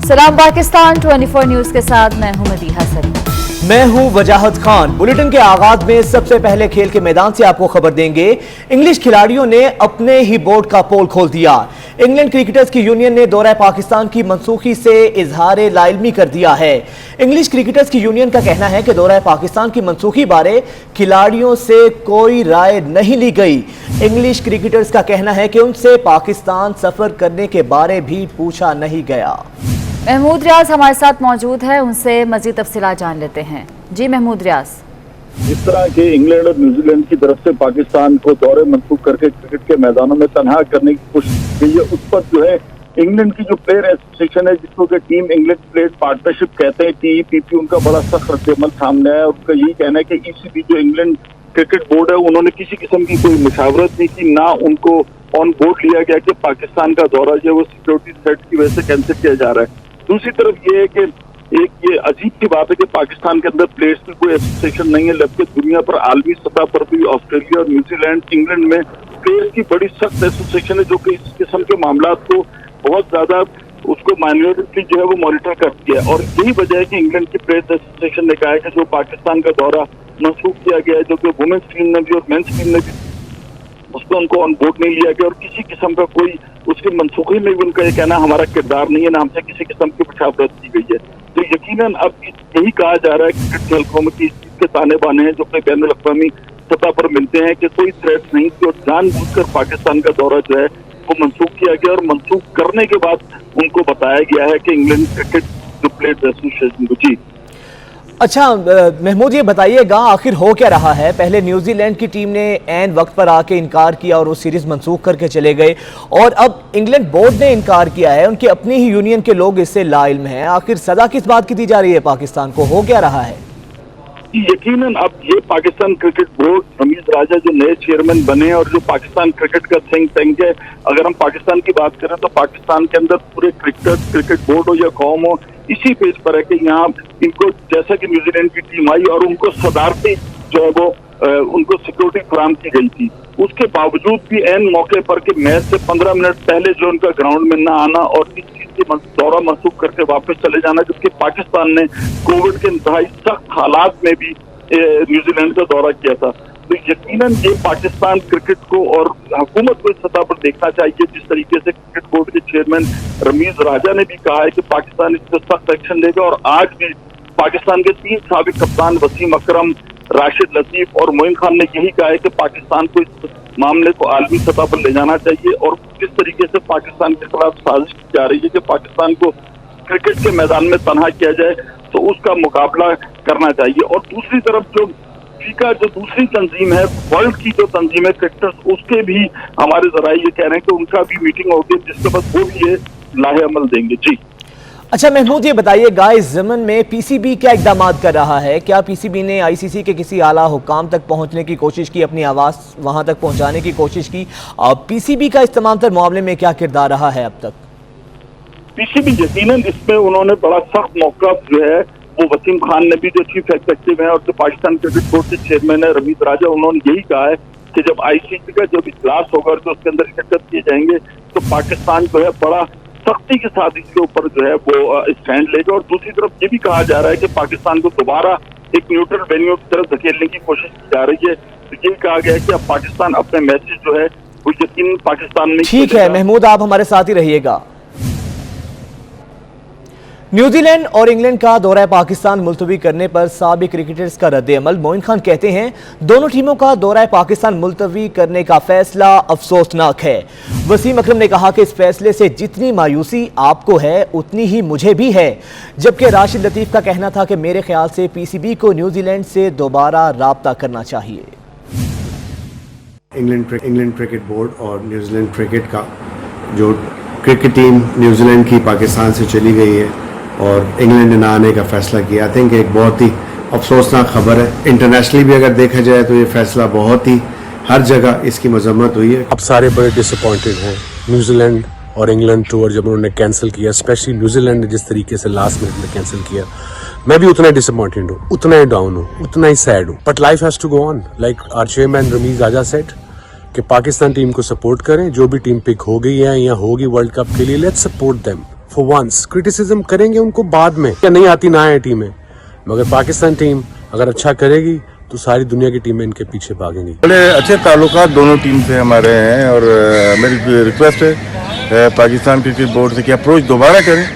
सलाम पाकिस्तान 24 न्यूज के साथ मैं हूं मदीहा सलीम। मैं हूं वजाहत खान। बुलेटिन के आगाज में सबसे पहले खेल के मैदान से आपको खबर देंगे। इंग्लिश खिलाड़ियों ने अपने ही बोर्ड का पोल खोल दिया। इंग्लैंड क्रिकेटर्स की यूनियन ने दौरा पाकिस्तान की मनसूखी से इजहार लाइल्मी कर दिया है। इंग्लिश क्रिकेटर्स की यूनियन का कहना है कि दौरा पाकिस्तान की मनसूखी बारे खिलाड़ियों से कोई राय नहीं ली गई। इंग्लिश क्रिकेटर्स का कहना है कि उनसे पाकिस्तान सफर करने के बारे भी पूछा नहीं गया। महमूद रियाज हमारे साथ मौजूद है, उनसे मजीद तफसीलात जान लेते हैं। जी महमूद रियाज। जिस तरह के इंग्लैंड और न्यूजीलैंड की तरफ से पाकिस्तान को दौरे मंसूख करके क्रिकेट के मैदानों में तनहा करने की कोशिश की गई है, उस पर जो है इंग्लैंड की जो प्लेयर एसोसिएशन है, जिसको कि टीम इंग्लैंड प्लेयर पार्टनरशिप कहते हैं, TPP, उनका बड़ा सख्त रद्द-ए-अमल सामने आया। उनका यही कहना है कि ECB जो इंग्लैंड क्रिकेट बोर्ड है, उन्होंने किसी किस्म की कोई मुशावरत नहीं की, ना उनको ऑन बोर्ड लिया गया कि पाकिस्तान का दौरा जो है वो सिक्योरिटी थ्रेट की वजह से कैंसिल किया जा रहा है। दूसरी तरफ ये है कि एक ये अजीब सी बात है कि पाकिस्तान के अंदर प्लेयर्स की कोई एसोसिएशन नहीं है, जबकि दुनिया पर आलमी सतह पर भी ऑस्ट्रेलिया और न्यूजीलैंड, इंग्लैंड में प्लेयर्स की बड़ी सख्त एसोसिएशन है, जो कि इस किस्म के मामला को बहुत ज्यादा उसको माइनॉरिटी जो है वो मॉनिटर करती है। और यही वजह है कि इंग्लैंड की प्लेयर्स एसोसिएशन ने कहा है कि जो पाकिस्तान का दौरा मनसूख किया गया है, जो कि वुमेन्स टीम ने भी और मेंस टीम ने भी, उसको उनको ऑन बोर्ड नहीं लिया गया और किसी किस्म का कोई उसकी मनसूखी में भी उनका ये कहना हमारा किरदार नहीं है, ना हमसे किसी किस्म की मुशावरत की गई है। तो यकीनन अब यही कहा जा रहा है कि क्रिकेट खेलों में इस चीज के ताने बाने हैं जो कि बैनुल अक़वामी सतह पर मिलते हैं कि कोई थ्रेट नहीं थी और जानबूझकर पाकिस्तान का दौरा जो है वो मनसूख किया गया और मनसूख करने के बाद उनको बताया गया है कि इंग्लैंड क्रिकेट जो प्लेयर्स एसोसिएशन को जी। अच्छा महमूद, ये बताइएगा आखिर हो क्या रहा है? पहले न्यूजीलैंड की टीम ने ऐन वक्त पर आके इनकार किया और वो सीरीज मंसूख करके चले गए, और अब इंग्लैंड बोर्ड ने इनकार किया है। उनकी अपनी ही यूनियन के लोग इससे लाइल्म हैं। आखिर सजा किस बात की दी जा रही है पाकिस्तान को? हो क्या रहा है? यकीनन अब ये पाकिस्तान क्रिकेट बोर्ड, रमीज राजा जो नए चेयरमैन बने और जो पाकिस्तान क्रिकेट का थिंक टैंक है, अगर हम पाकिस्तान की बात करें तो पाकिस्तान के अंदर पूरे क्रिकेट बोर्ड हो या कौम हो, इसी पेज पर है कि यहाँ इनको जैसा कि न्यूजीलैंड की टीम आई और उनको सदारती जो है वो उनको सिक्योरिटी फराहम की गई थी, उसके बावजूद भी एन मौके पर कि मैच से 15 मिनट पहले जो उनका ग्राउंड में ना आना और इस चीज की दौरा मनसूख करके वापस चले जाना, जबकि पाकिस्तान ने कोविड के इंतहाई सख्त हालात में भी न्यूजीलैंड का दौरा किया था। तो यकीनन ये पाकिस्तान क्रिकेट को और हुकूमत को इस सतह पर देखना चाहिए। जिस तरीके से क्रिकेट बोर्ड के चेयरमैन रमीज राजा ने भी कहा है कि पाकिस्तान इस पर सख्त एक्शन लेगा, और आज भी पाकिस्तान के 3 साबिक कप्तान वसीम अकरम, राशिद लतीफ और मोइन खान ने यही कहा है कि पाकिस्तान को इस मामले को आलमी सतह पर ले जाना चाहिए और किस तरीके से पाकिस्तान के खिलाफ साजिश की जा रही है कि पाकिस्तान को क्रिकेट के मैदान में तनहा किया जाए, तो उसका मुकाबला करना चाहिए। और दूसरी तरफ जो फीका जो दूसरी तंजीम है, वर्ल्ड की जो तंजीम है क्रिकेटर्स, उसके भी हमारे जराए ये कह रहे हैं कि उनका भी मीटिंग होगी जिसके बाद वो भी ये लाहे अमल देंगे। जी अच्छा महमूद, ये बताइएगा इस ज़मन में PCB क्या इक़दाम कर रहा है? क्या PCB ने ICC के किसी आला हुकाम तक पहुंचने की कोशिश की, अपनी आवाज़ वहां तक पहुंचाने की कोशिश की? PCB का इस तमाम तर मामले में क्या किरदार रहा है अब तक? PCB यकीनन इसमें उन्होंने बड़ा सख्त मौक़िफ़ जो है वो वसीम खान ने भी, जो चीफ एग्जीक्यूटिव है और जो पाकिस्तान क्रिकेट बोर्ड के चेयरमैन है रमीज राजा, उन्होंने यही कहा है कि जब ICC का जब इजलास होगा और जो उसके अंदर शिरकत किए जाएंगे तो पाकिस्तान जो है बड़ा सख्ती के साथ इसके ऊपर जो है वो स्टैंड लेगा। और दूसरी तरफ ये भी कहा जा रहा है कि पाकिस्तान को दोबारा एक न्यूट्रल वेन्यू की तरफ धकेलने की कोशिश की जा रही है। तो ये कहा गया है कि अब पाकिस्तान अपने मैचेस जो है वो यकीन पाकिस्तान में। ठीक है महमूद, आप हमारे साथ ही रहिएगा। न्यूजीलैंड और इंग्लैंड का दौरा पाकिस्तान मुलतवी करने पर साबिक क्रिकेटर्स का रद्द-ए-अमल। मोइन खान कहते हैं दोनों टीमों का दौरा पाकिस्तान मुलतवी करने का फैसला अफसोसनाक है। वसीम अकरम ने कहा कि इस फैसले से जितनी मायूसी आपको है उतनी ही मुझे भी है, जबकि राशिद लतीफ का कहना था कि मेरे ख्याल से PCB को न्यूजीलैंड से दोबारा राब्ता करना चाहिए। इंग्लैंड क्रिकेट बोर्ड और न्यूजीलैंड क्रिकेट का जो क्रिकेट टीम न्यूजीलैंड की पाकिस्तान से चली गई है और इंग्लैंड ने ना आने का फैसला किया, आई थिंक एक बहुत ही अफसोसनाक खबर है। इंटरनेशनली भी अगर देखा जाए तो ये फैसला बहुत ही हर जगह इसकी मजम्मत हुई है। अब सारे बड़े डिसअपॉइंटेड हैं। न्यूजीलैंड और इंग्लैंड टूर जब उन्होंने कैंसिल किया, स्पेशली न्यूजीलैंड ने जिस तरीके से लास्ट मिनट में कैंसिल किया, मैं भी उतना डिसअपॉइंटेड हूँ, उतना ही डाउन हूँ, उतना ही सैड हूँ। But life has to go on, like our chairman Ramiz Raja said कि पाकिस्तान टीम को सपोर्ट करें, जो भी टीम पिक हो गई है या होगी वर्ल्ड कप के लिए, let's support them. For once criticism करेंगे उनको बाद में, क्या नहीं आती ना आए टीमें, मगर पाकिस्तान टीम अगर अच्छा करेगी तो सारी दुनिया की टीमें इनके पीछे भागेंगी। बड़े अच्छे ताल्लुकात दोनों टीम से हमारे हैं और मेरी रिक्वेस्ट है पाकिस्तान क्रिकेट बोर्ड से कि अप्रोच दोबारा करें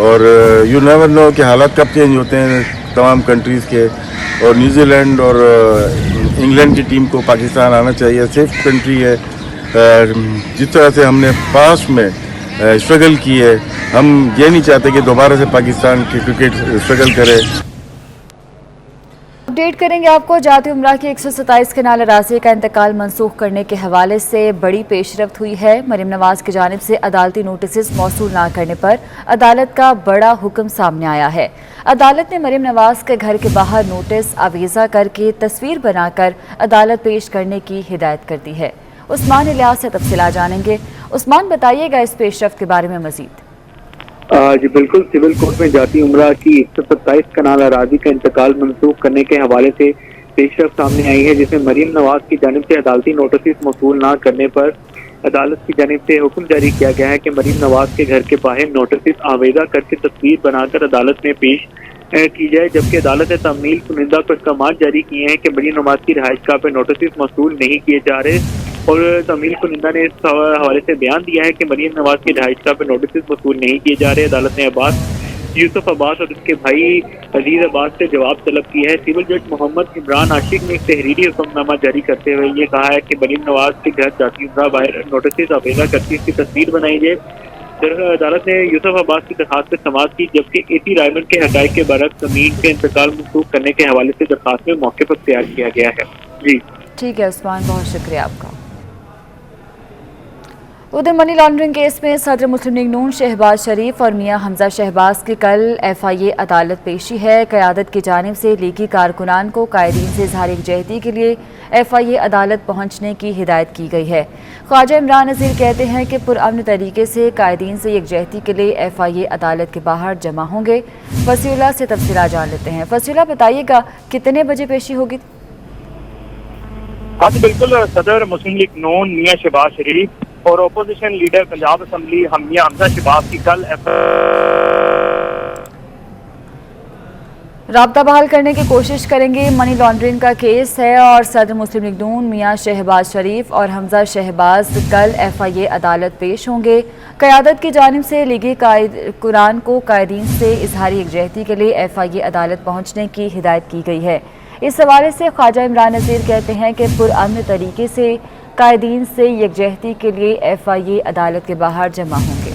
और यू नेवर नो कि हालात कब चेंज होते हैं तमाम कंट्रीज़ के, और न्यूजीलैंड और इंग्लैंड की टीम को पाकिस्तान आना चाहिए, सेफ कंट्री है। जिस तरह से हमने पास्ट में स्ट्रगल की है, हम ये नहीं चाहते कि दोबारा से पाकिस्तान की क्रिकेट स्ट्रगल करे। अपडेट करेंगे आपको। जाती उम्रा की 127 कनाल अराज़ी का इंतकाल मनसूख करने के हवाले से बड़ी पेशरफ्त हुई है। मरीम नवाज की जानिब से अदालती नोटिस मौसूल ना करने पर अदालत का बड़ा हुक्म सामने आया है। अदालत ने मरीम नवाज के घर के बाहर नोटिस आवीज़ा करके तस्वीर बनाकर अदालत पेश करने की हिदायत कर दी है। उस्मान इलियास से तफसीलात जानेंगे। उस्मान, बताइएगा इस पेशरफ्त के बारे में मजीद। जी बिल्कुल, सिविल कोर्ट में जाती उम्रा की 127 कनाल अराज़ी का इंतकाल मनसूख करने के हवाले से पेशरफ्त सामने आई है, जिसमें मरीम नवाज की जानिब से अदालती नोटिस मौसूल ना करने पर अदालत की जानिब से हुक्म जारी किया गया है कि मरीम नवाज के घर के बाहर नोटिस आवेदा करके तस्वीर बनाकर अदालत में पेश की जाए, जबकि अदालत ने तमील कुनिंदा को अहकामात जारी किए हैं कि मरीम नवाज की रिहाइशगाह पर नोटिस मौसूल नहीं किए जा रहे। और तमील कुनिंदा ने इस हवाले से बयान दिया है कि मरीम नवाज की रिहाइशगाह पर नोटिस वसूल नहीं किए जा रहे। अदालत ने यूसुफ अब्बास और उसके भाई अजीज अब्बास से जवाब तलब किया है। सिविल जज मोहम्मद इमरान आशिक ने एक तहरीरी हुक्मनामा जारी करते हुए ये कहा है कि मरीम नवाज के घर जाती उम्रा बाहर नोटिस आवेदा करके इसकी तस्वीर बनाई जाए। अदालत ने यूसुफ अब्बास की दरखास्त पर समाअत की, जबकि एटी रायमंड के हक़ाइक़ के बरक्स ज़मीन के इंतकाल मनसूख करने के हवाले से दरखास्त में मौके पर तैयार किया गया है। जी ठीक है उस्मान, बहुत शुक्रिया आपका। उधर मनी लॉन्ड्रिंग केस में सदर मुस्लिम लीग नून शहबाज शरीफ और मियां हमजा शहबाज की कल FIA अदालत पेशी है। क़यादत की जानिब से लीगी कारकुनान को कायदीन से इज़हार यकजहती के लिए FIA अदालत पहुंचने की हिदायत की गई है। ख्वाजा इमरान नज़ीर कहते हैं कि पुरअमन तरीके से कायदीन से यकजहती के लिए FIA अदालत के बाहर जमा होंगे। फसीला से तफसीलात जान लेते हैं। फसीला, बताइएगा कितने बजे पेशी होगी? हाँ बिल्कुल, सदर मुस्लिम लीग नून मियां शहबाज शरीफ और अपोजिशन लीडर पंजाब असम्बली मियां हमजा शहबाज की कल राब्ता बहाल करने की कोशिश करेंगे। मनी लॉन्ड्रिंग का केस है और सदर मुस्लिम लीग नून मियां शहबाज शरीफ और हमजा शहबाज कल FIA अदालत पेश होंगे। क़यादत की जानिब से लीगी कारकुनान को कायदीन से इज़हार यकजहती के लिए FIA अदालत पहुंचने की हिदायत की गई है। इस हवाले से ख्वाजा इमरान नज़ीर कहते हैं कि पुरअमन तरीके से कायदीन से यकजहती के लिए FIA अदालत के बाहर जमा होंगे।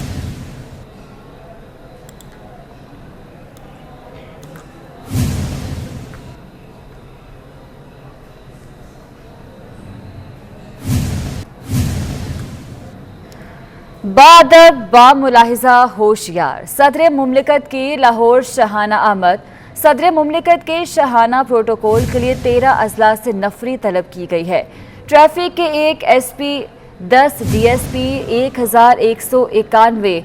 बादब बामुलाहिजा होशियार सदर मुमलिकत की लाहौर शाहाना आमद। सदर मुमलिकत के शाहाना प्रोटोकॉल के लिए 13 अजला से नफरी तलब की गई है। ट्रैफिक के 1 SP, 10 DSP, 1191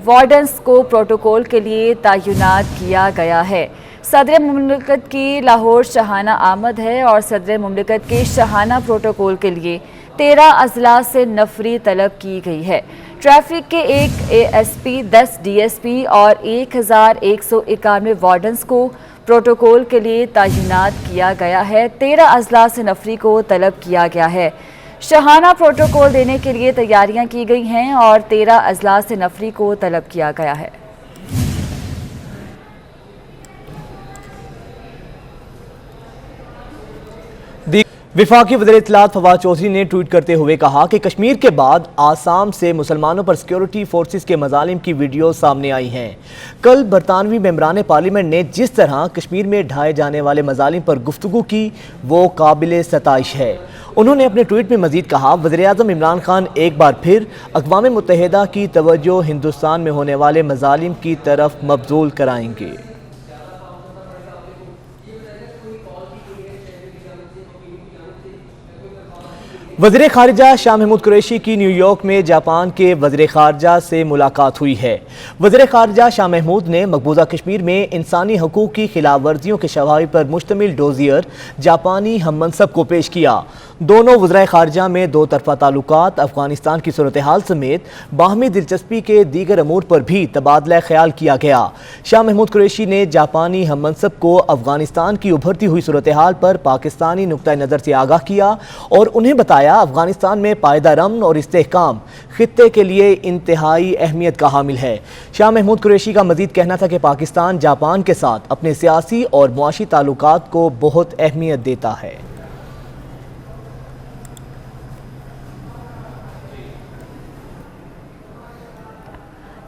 वार्डन्स को प्रोटोकॉल के लिए तैनात किया गया है। सदर मुमलिकत की लाहौर शाहाना आमद है और सदर मुमलिकत के शाहाना प्रोटोकॉल के लिए 13 अजला से नफरी तलब की गई है। ट्रैफिक के 1 ASP, 10 DSP और 1191 वार्डन्स को प्रोटोकॉल के लिए तैनात किया गया है। 13 अजला से नफरी को तलब किया गया है। शाहाना प्रोटोकॉल देने के लिए तैयारियां की गई हैं और 13 अजला से नफरी को तलब किया गया है। विफाकी वज़ीर इत्तलात फवाद चौधरी ने ट्वीट करते हुए कहा कि कश्मीर के बाद आसाम से मुसलमानों पर सिक्योरिटी फोर्सेस के मजालिम की वीडियो सामने आई हैं। कल बरतानवी मेंबरान पार्लियामेंट ने जिस तरह कश्मीर में ढाए जाने वाले मजालिम पर गुफ्तगू की वो काबिल सताइश है। उन्होंने अपने ट्वीट में मजीद कहा, वज़ीर-ए-आज़म इमरान खान एक बार फिर अक़वाम मुत्तहिदा की तवज्जो हिंदुस्तान में होने वाले मजालिम की तरफ मबज़ूल कराएंगे। वज़ीर ख़ारिजा शाह महमूद कुरैशी की न्यूयॉर्क में जापान के वज़ीर ख़ारिजा से मुलाकात हुई है। वज़ीर ख़ारिजा शाह महमूद ने मकबूजा कश्मीर में इंसानी हकूक़ की खिलाफ वर्जियों के शवाहिद पर मुश्तमिल डोजियर जापानी हम मनसब को पेश किया। दोनों वज़ीर ख़ारिजा में दो तरफ़ा ताल्लुकात, अफ़गानिस्तान की सूरत हाल समेत बाहमी दिलचस्पी के दीगर अमूर पर भी तबादला ख्याल किया गया। शाह महमूद कुरैशी ने जापानी हम मनसब को अफ़गानिस्तान की उभरती हुई सूरत हाल पर पाकिस्तानी नुक्ता नज़र से आगाह किया और उन्हें बताया अफगानिस्तान में पायदार अमन और इस्तेहकाम खित्ते के लिए इंतहाई अहमियत का हामिल है। शाह महमूद कुरैशी का मजीद कहना था कि पाकिस्तान जापान के साथ अपने सियासी और मुआशी ताल्लुकात को बहुत अहमियत देता है।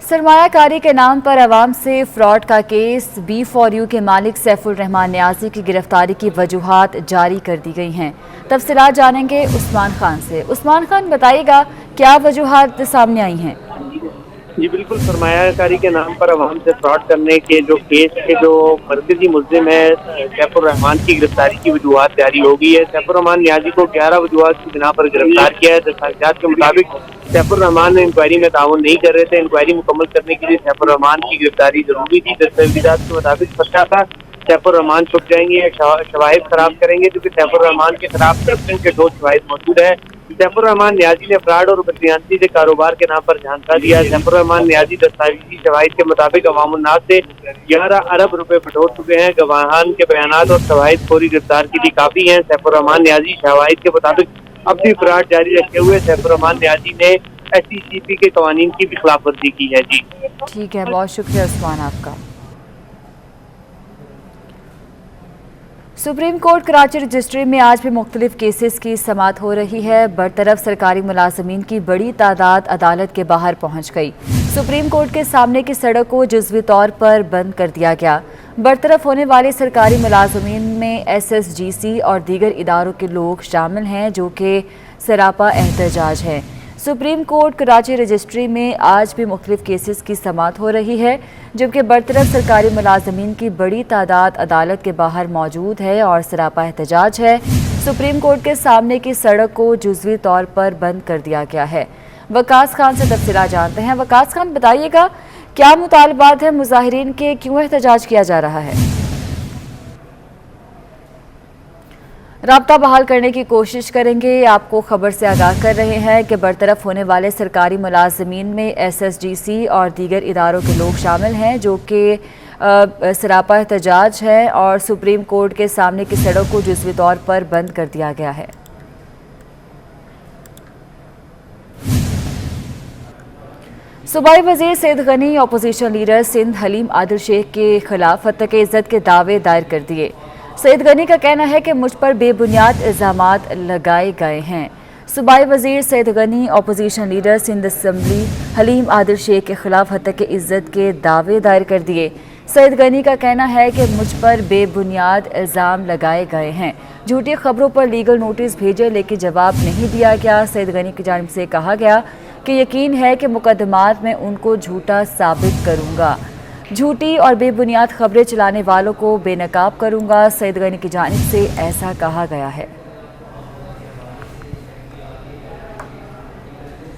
सरमायाकारी के नाम पर अवाम से फ्रॉड का केस B4U के मालिक सैफुल रहमान नियाजी की गिरफ्तारी की वजूहात जारी कर दी गई हैं। तफसीलात जानेंगे उस्मान खान से। उस्मान खान, बताइएगा क्या वजूहात सामने आई हैं? जी बिल्कुल, सरमायाकारी के नाम पर अवाम से फ्रॉड करने के जो केस के जो मरकजी मुल्जिम है सैफुल रहमान की गिरफ्तारी की वजूहात जारी हो गई है। सैफुल रहमान नियाजी को 11 वजूहात की बिना पर गिरफ्तार किया है। दस्तावेज़ात के मुताबिक सैफुल रहमान इंक्वायरी में ताउन नहीं कर रहे थे। इंक्वायरी मुकम्मल करने के लिए सैफुल रहमान की गिरफ्तारी जरूरी थी। दस्तावेज़ात के मुताबिक खदशा था सैफुल रहमान छुप जाएंगे या शवाहिद खराब करेंगे, क्योंकि सैफुल रहमान के खिलाफ करप्शन के ठोस शवाहिद मौजूद है। सैफुल रहमान नियाजी ने फ्रॉड और बदकियानती से कारोबार के नाम पर झांसा दिया। सैफुल रहमान नियाजी दस्तावेजी शवाहिद के मुताबिक अवामुन्नास से 11 अरब रुपए बटोर चुके हैं। गवाहान के बयानात और शवाहिद फौरी गिरफ्तार के लिए काफी हैं। सैफुल रहमान नियाजी शवाहिद के मुताबिक अब भी फ्रॉड जारी रखे हुए सैफुल रहमान नियाजी ने SECP के कवानीन की भी खिलाफ वर्जी की है। जी ठीक है, बहुत शुक्रिया उस्मान आपका। सुप्रीम कोर्ट कराची रजिस्ट्री में आज भी मुख्तलिफ केसेस की समाअत हो रही है। बरतरफ सरकारी मुलाजमीन की बड़ी तादाद अदालत के बाहर पहुंच गई। सुप्रीम कोर्ट के सामने की सड़क को जुज़वी तौर पर बंद कर दिया गया। बरतरफ होने वाले सरकारी मुलाजमीन में SSGC और दीगर इदारों के लोग शामिल हैं जो कि सरापा एहतजाज हैं। सुप्रीम कोर्ट कराची रजिस्ट्री में आज भी मुख्तलिफ केसेस की समाअत हो रही है, जबकि बरतरफ सरकारी मुलाजमीन की बड़ी तादाद अदालत के बाहर मौजूद है और सरापा एहतजाज है। सुप्रीम कोर्ट के सामने की सड़क को जुज़वी तौर पर बंद कर दिया गया है। वकास खान से तफसीलात जानते हैं। वकास खान, बताइएगा क्या मुतालबात है मुजाहिरीन के, क्यों एहतजाज किया जा रहा है? राब्ता बहाल करने की कोशिश करेंगे। आपको खबर से आगाह कर रहे हैं कि बरतरफ होने वाले सरकारी मुलाजमीन में SSGC और दीगर इदारों के लोग शामिल हैं जो कि सरापा एहतजाज है और सुप्रीम कोर्ट के सामने की सड़क को जुज़वी तौर पर बंद कर दिया गया है। सूबाई वज़ीर सैयद गनी अपोजिशन लीडर सिंध हलीम आदिल शेख के खिलाफ हत्या के इज्जत के दावे दायर कर दिए। सैयद गनी का कहना है कि मुझ पर बेबुनियाद इल्ज़ामात लगाए गए हैं। सूबाई वज़ीर Syed Ghani opposition leader Sindh assembly Haleem Adil Sheikh के खिलाफ हत्या के इज्जत के दावे दायर कर दिए। सैयद गनी का कहना है कि मुझ पर बेबुनियाद इल्ज़ाम लगाए गए हैं। झूठी खबरों पर लीगल नोटिस भेजे लेकिन जवाब नहीं दिया गया। सैयद गनी की जानिब से कहा गया कि यकीन है कि मुकदमात में उनको झूठा साबित करूंगा, झूठी और बेबुनियाद खबरें चलाने वालों को बेनकाब करूंगा। सैयद गनी की जानिब से ऐसा कहा गया है।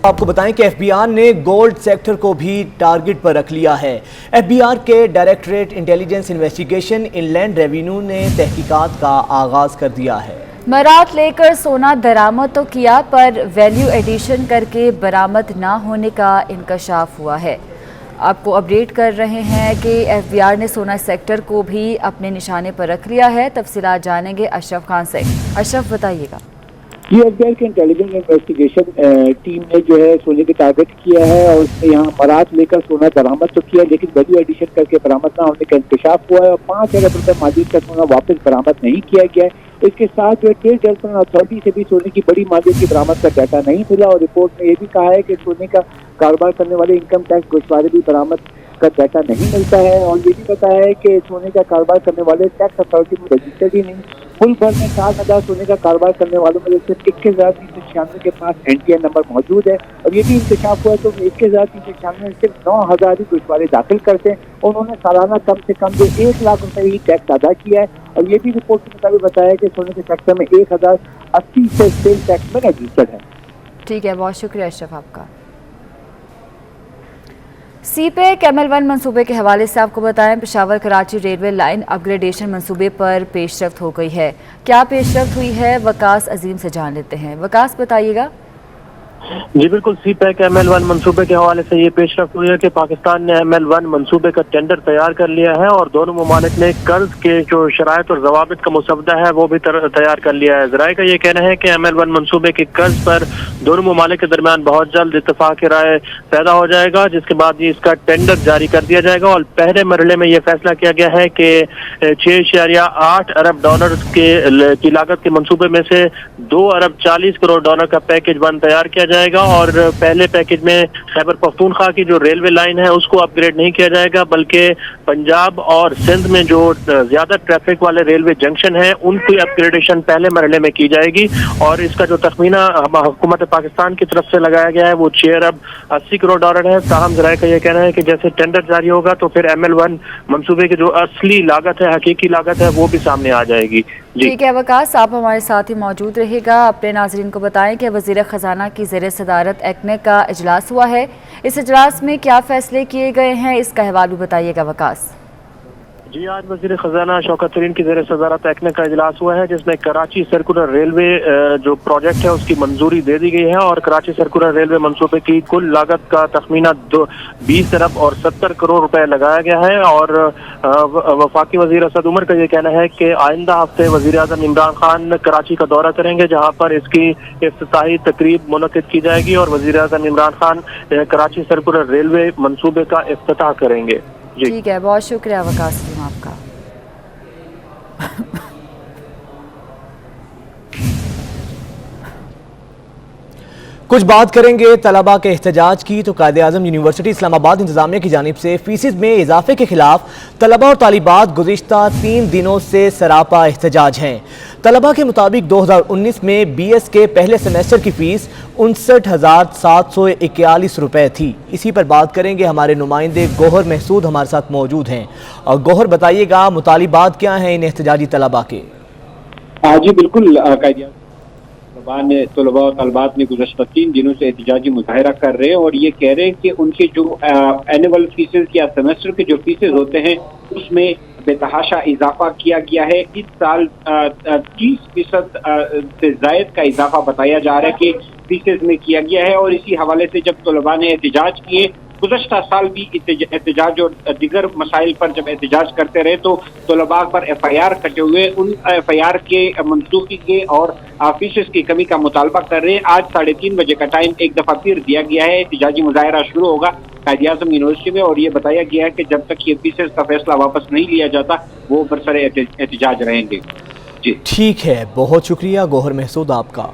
आपको बताएं कि FBI ने गोल्ड सेक्टर को भी टारगेट पर रख लिया है। FBI के directorate intelligence investigation inland revenue ने तहकीकात का आगाज कर दिया है। मरात लेकर सोना बरामद तो किया पर वैल्यू एडिशन करके बरामद ना होने का इंकशाफ हुआ है। आपको अपडेट कर रहे हैं कि FBI ने सोना सेक्टर को भी अपने निशाने पर रख लिया है। तफसीलात जानेंगे अशरफ खान से। अशरफ, बताइएगा। ये FBI की इंटेलिजेंस इन्वेस्टिगेशन टीम ने जो है सोने के टारगेट किया है और उसने यहाँ बारात लेकर सोना बरामद तो किया लेकिन वैल्यू एडिशन करके बरामद ना होने का इंकशाफ हुआ है और 5 अरब रुपये मालिक का सोना वापस बरामद नहीं किया गया है। इसके साथ जो ट्रेड डेवलपमेंट अथॉरिटी से भी सोने की बड़ी मालिक की बरामद का डाटा नहीं मिला और रिपोर्ट में ये भी कहा है कि सोने का कारोबार करने वाले इनकम टैक्स गोशवारे भी बरामद का डाटा नहीं मिलता है और ये भी बताया है कि सोने का कारोबार करने वाले टैक्स अथॉरिटी में रजिस्टर्ड ही नहीं। फुल भर में 7,000 सोने का कारोबार करने वालों में सिर्फ 21,396 के पास NTN नंबर मौजूद है। और ये भी इंकशाफ हुआ तो 21,396 में सिर्फ 9,000 ही गोश्तवारे दाखिल करते हैं। उन्होंने सालाना कम से कम जो 1 लाख रुपए ही टैक्स अदा किया है। और ये भी रिपोर्ट के मुताबिक बताया कि सोने के सेक्टर में 1,080 से सेल टैक्स में रजिस्टर्ड है। ठीक है, बहुत शुक्रिया अशरफ आपका। सीपैक ML1 मंसूबे के हवाले से आपको बताएं, Peshawar Karachi railway line upgradation मंसूबे पर पेशरफ्त हो गई है। क्या पेशरफ्त हुई है, वकास अजीम से जान लेते हैं। वकास बताइएगा। जी बिल्कुल, सीपैक ML1 मंसूबे के हवाले से ये पेशरफ्त हुई है कि पाकिस्तान ने ML1 मंसूबे का टेंडर तैयार कर लिया है और दोनों ममालिक ने कर्ज के जो शराइत और जवाबित का मुसवदा है वो भी तैयार कर लिया है। ज़राए का ये कहना है कि ML1 मंसूबे के कर्ज पर दोनों ममालिक के दरमियान बहुत जल्द इत्तफाक राय पैदा हो जाएगा, जिसके बाद ये इसका टेंडर जारी कर दिया जाएगा। और पहले मरहले में यह फैसला किया गया है कि 6.8 अरब डॉलर की लागत के मंसूबे में से 2 अरब 40 करोड़ डॉलर का पैकेज वन तैयार किया जाएगा। और पहले पैकेज में खैबर पख्तूनख्वा की जो रेलवे लाइन है उसको अपग्रेड नहीं किया जाएगा, बल्कि पंजाब और सिंध में जो ज्यादा ट्रैफिक वाले रेलवे जंक्शन है उनकी अपग्रेडेशन पहले मरहले में की जाएगी। और इसका जो तखमीना हुकूमत पाकिस्तान की तरफ से लगाया गया है वो 6 अरब 80 करोड़ डॉलर है। ताहम ज़राए का यह कहना है कि जैसे टेंडर जारी होगा तो फिर ML1 मंसूबे की जो असली लागत है, हकीकी लागत है, वो भी सामने आ जाएगी। ठीक है वकास, आप हमारे साथ ही मौजूद रहेगा। अपने नाज़रीन को बताएं कि वज़ीर ख़जाना की ज़ेर सदारत एक्ने का इजलास हुआ है। इस इजलास में क्या फ़ैसले किए गए हैं, इसका हवाला भी बताइएगा वकास। जी, आज वज़ीर ख़जाना शौकत तरीन की ज़ेर सदारत एक्ने का इजलास हुआ है, जिसमें कराची सर्कुलर रेलवे जो प्रोजेक्ट है उसकी मंजूरी दे दी गई है। और कराची सर्कुलर रेलवे मंसूबे की कुल लागत का तखमीना 20 अरब और 70 करोड़ रुपए लगाया गया है। और वफाकी वज़ीर असद उमर का ये कहना है कि आइंदा हफ्ते वज़ीर आज़म इमरान खान कराची का दौरा करेंगे, जहाँ पर इसकी इफ्तिताही तकरीब मुनक़िद की जाएगी और वज़ीर आज़म इमरान खान कराची सर्कुलर रेलवे मंसूबे का इफ्तिताह करेंगे। ठीक है, बहुत शुक्रिया वकास आपका। कुछ बात करेंगे तलबा के एहतजाज की। तो कायदे-आज़म यूनिवर्सिटी इस्लामाबाद इंतजामिया की जानिब से फीसिस में इजाफे के खिलाफ तलबा और तालिबात गुज़िश्ता 3 दिनों से सरापा एहतजाज हैं। तलबा के मुताबिक 2019 में BS के पहले सेमेस्टर की फ़ीस 59,741 रुपये थी। इसी पर बात करेंगे, हमारे नुमाइंदे गोहर महसूद हमारे साथ मौजूद हैं। और गोहर बताइएगा, मुतालिबात क्या हैं इन एहतजाजी तलबा के? जी बिल्कुल, तलबा और तलबात ने गुज़श्ता 3 दिनों से एहतजाजी मुजाहिरा कर रहे हैं और ये कह रहे हैं कि उनके जो एनुअल फीसेस या सेमेस्टर के जो फीसेस होते हैं उसमें बेतहाशा इजाफा किया गया है। इस साल 30% से जायद का इजाफा बताया जा रहा है कि फीसेस में किया गया है। और इसी हवाले से जब तलबा ने एहतजाज किए, गुज़श्ता साल भी एहतजाज और दीगर मसाइल पर जब एहतजाज करते रहे तो तलबा पर FIR कटे हुए, उन FIR के मनसूखी के और फीसेस की कमी का मुतालबा कर रहे हैं। आज 3:30 बजे का टाइम एक दफ़ा फिर दिया गया है। एहतजाजी मुजाहिरा शुरू होगा कायदे-आज़म यूनिवर्सिटी में और ये बताया गया है कि जब तक ये फीसेस का फैसला वापस नहीं लिया जाता वो बरसरे एहतजाज रहेंगे। जी ठीक है, बहुत शुक्रिया गोहर महसूद आपका।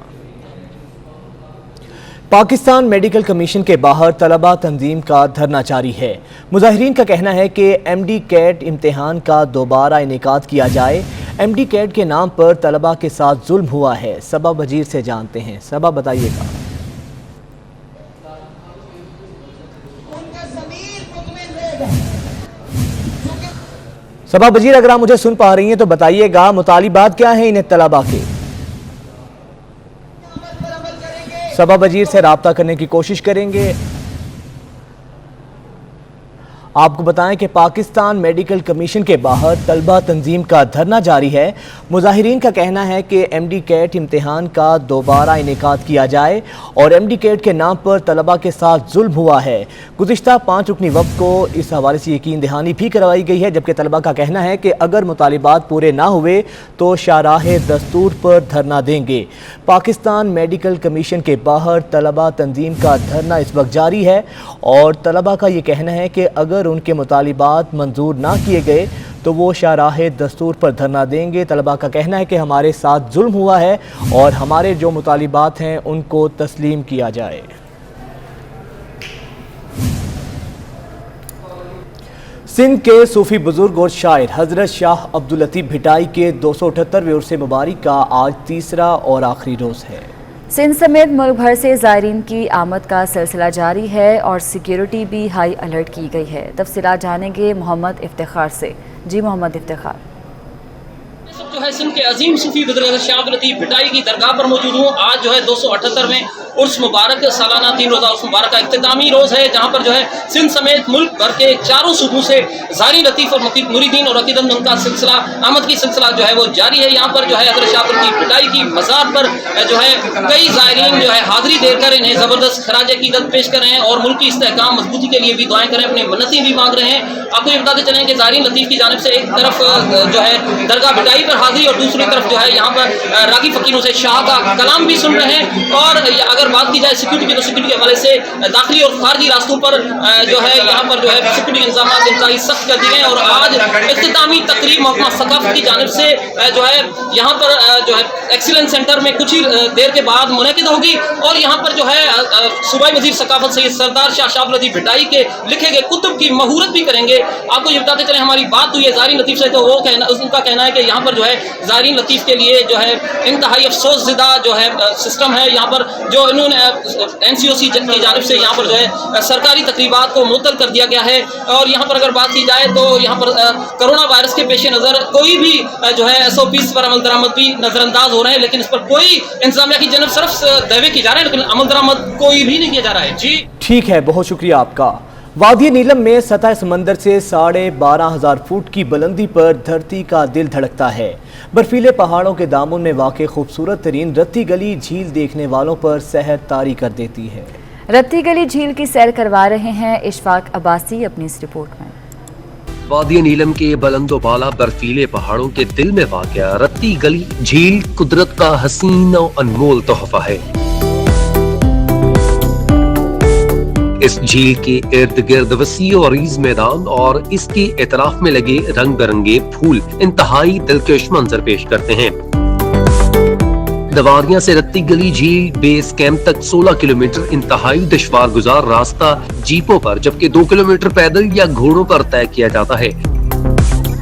पाकिस्तान मेडिकल कमीशन के बाहर तलबा तंजीम का धरना जारी है। मुजाहिरीन का कहना है कि MD कैट इम्तिहान का दोबारा इनेकाद किया जाए। MD कैट के नाम पर तलबा के साथ जुल्म हुआ है। सबा वजीर से जानते हैं। सबा बताइएगा। सबा वजीर, अगर आप मुझे सुन पा रही हैं तो बताइएगा, मुतालिबात क्या हैं इन तलबा के? सबा वजीर से राब्ता करने की कोशिश करेंगे। आपको बताएं कि पाकिस्तान मेडिकल कमीशन के बाहर तलबा तंजीम का धरना जारी है। मुजाहिरीन का कहना है कि MD कैट इम्तिहान का दोबारा इनेकाद किया जाए और MD कैट के नाम पर तलबा के साथ जुल्म हुआ है। गुज़िश्ता 5 रुकनी वफ़द को इस हवाले से यकीन दहानी भी करवाई गई है, जबकि तलबा का कहना है कि अगर मुतालिबात पूरे ना हुए तो शाराह दस्तूर पर धरना देंगे। पाकिस्तान मेडिकल कमीशन के बाहर तलबा तंजीम का धरना इस वक्त जारी है और तलबा का ये कहना है कि अगर उनके मुतालिबात मंजूर ना किए गए तो वो शाराह दस्तूर पर धरना देंगे। तलबा का कहना है कि हमारे साथ जुल्म हुआ है और हमारे जो मुतालिबात हैं उनको तस्लीम किया जाए। सिंध के सूफी बुजुर्ग और शायर हजरत शाह अब्दुल लतीफ भिटाई के 278वें उर्स मुबारक का आज तीसरा और आखिरी रोज है। सिंध समेत मुल्क भर से ज़ायरीन की आमद का सिलसिला जारी है और सिक्योरिटी भी हाई अलर्ट की गई है। तफसीलात जानेंगे मोहम्मद इफ्तिखार से। जी मोहम्मद इफ्तिखार। जो है सिंध के अजीम सूफी बुजुर्ग शाह अब्दुल लतीफ भिटाई की दरगाह पर मौजूद हूँ। आज जो है 278वें उर्स मुबारक सालाना 3 रोज़ा उर्स मुबारक का इख्तितामी रोज़ है, जहाँ पर जो है सिंध समेत मुल्क भर के चारों सूबों से ज़ायरीन लतीफ़ और मुरीदीन और अकीदतमंद का सिलसिला आमद की सिलसिला जो है वो जारी है। यहाँ पर जो है हज़रत शाह अब्दुल लतीफ भिटाई की मज़ार पर जो है कई ज़ायरीन जो है हाज़री देकर इन्हें ज़बरदस्त खराज अक़ीदत पेश कर रहे हैं और मुल्क की इस्तेहकाम मजबूती के लिए भी दुआएं कर रहे हैं, अपनी मन्नतें भी मांग रहे हैं। आपको ये बताते चलें कि ज़ायरीन लतीफ़ की जानिब से एक तरफ जो है दरगाह भिटाई पर हाज़री और दूसरी तरफ जो है यहाँ पर रागी फ़कीरों से शाह का कलाम भी सुन रहे हैं। और अगर बात की जाए सिक्योरिटी के हवाले से दाखिली और खारजी रास्तों पर जो है यहाँ पर जो है सिक्योरिटी इंतजाम इंतहाई सख्त कर दिए हैं और आज इख्तितामी तकरीब महकमा सकाफत की जानिब से जो है यहाँ पर जो है एक्सीलेंस सेंटर में कुछ ही देर के बाद मुनक़िद होगी और यहाँ पर जो है सूबाई वज़ीर सकाफत सैयद सरदार शाह अब्दुल लतीफ भिटाई के लिखे गए कुतुब की महूरत भी करेंगे। आपको ये बताते चले हमारी बात हुई है ज़ायरीन लतीफ़ से, तो वो उनका कहना है कि यहाँ पर जो है ज़ायरीन लतीफ़ के लिए जो है इंतहाई अफसोसज़दा जो है सिस्टम है। यहाँ पर जो इन्होंने NCOC की जानिब से यहाँ पर जो है सरकारी तकरीबात को मुअत्तल कर दिया गया है। और यहाँ पर अगर बात की जाए तो यहाँ पर कोरोना वायरस के पेश नज़र कोई भी जो है SOPs पर अमल दरामद भी नज़रअंदाज हो रहे हैं, लेकिन इस पर कोई इंतजामिया की जानिब सिर्फ दावे किए जा रहे हैं, लेकिन अमल दरामद कोई भी नहीं किया जा रहा है। जी ठीक है, बहुत शुक्रिया आपका। वादी नीलम में सतह समंदर से 12,500 फुट की बुलंदी पर धरती का दिल धड़कता है। बर्फीले पहाड़ों के दामन में वाक़ खूबसूरत तरीन रत्ती गली झील देखने वालों पर सहर तारी कर देती है। रत्ती गली झील की सैर करवा रहे हैं इशफाक अब्बासी अपनी इस रिपोर्ट में। वादी नीलम के बुलंदो बाला बर्फीले पहाड़ों के दिल में वाक़या रत्ती गली झील कुदरत का हसीन और अनमोल तोहफा है। इस झील के इर्द गिर्द वसी और अरीज मैदान और इसके एतराफ में लगे रंग बिरंगे फूल इंतहाई दिलकश मंजर पेश करते हैं। दवारियां से रत्ती गली झील बेस कैंप तक 16 किलोमीटर इंतहाई दुश्वार गुजार रास्ता जीपों पर, जबकि 2 किलोमीटर पैदल या घोड़ों पर तय किया जाता है।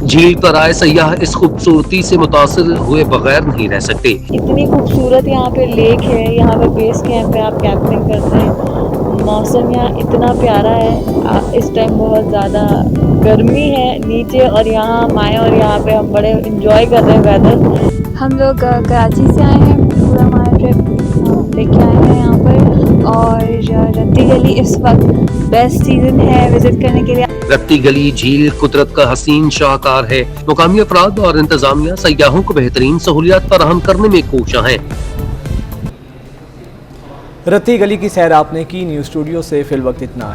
झील पर आए सयाह इस खूबसूरती से मुतासिर हुए बगैर नहीं रह सकते। इतनी खूबसूरत यहाँ पे लेक है, यहाँ पे बेस कैंप है, आप कैंपिंग करते हैं। मौसम यहाँ इतना प्यारा है, इस टाइम बहुत ज़्यादा गर्मी है नीचे और यहाँ हम आए और यहाँ पे हम बड़े इंजॉय कर रहे हैं वेदर। हम लोग कराची से आए हैं, पूरा हमारा ट्रिप लेके आए हैं यहाँ पर और रत्ती गली इस वक्त बेस्ट सीजन है विजिट करने के लिए। रत्ती गली झील कुदरत का हसीन शाहकार है। मुकामी अफराद और इंतजामिया सयाहों को बेहतरीन सहूलियात फराहम करने में कोशां हैं। रत्ती गली की सैर आपने की। न्यूज़ स्टूडियो से फिल वक्त इतना।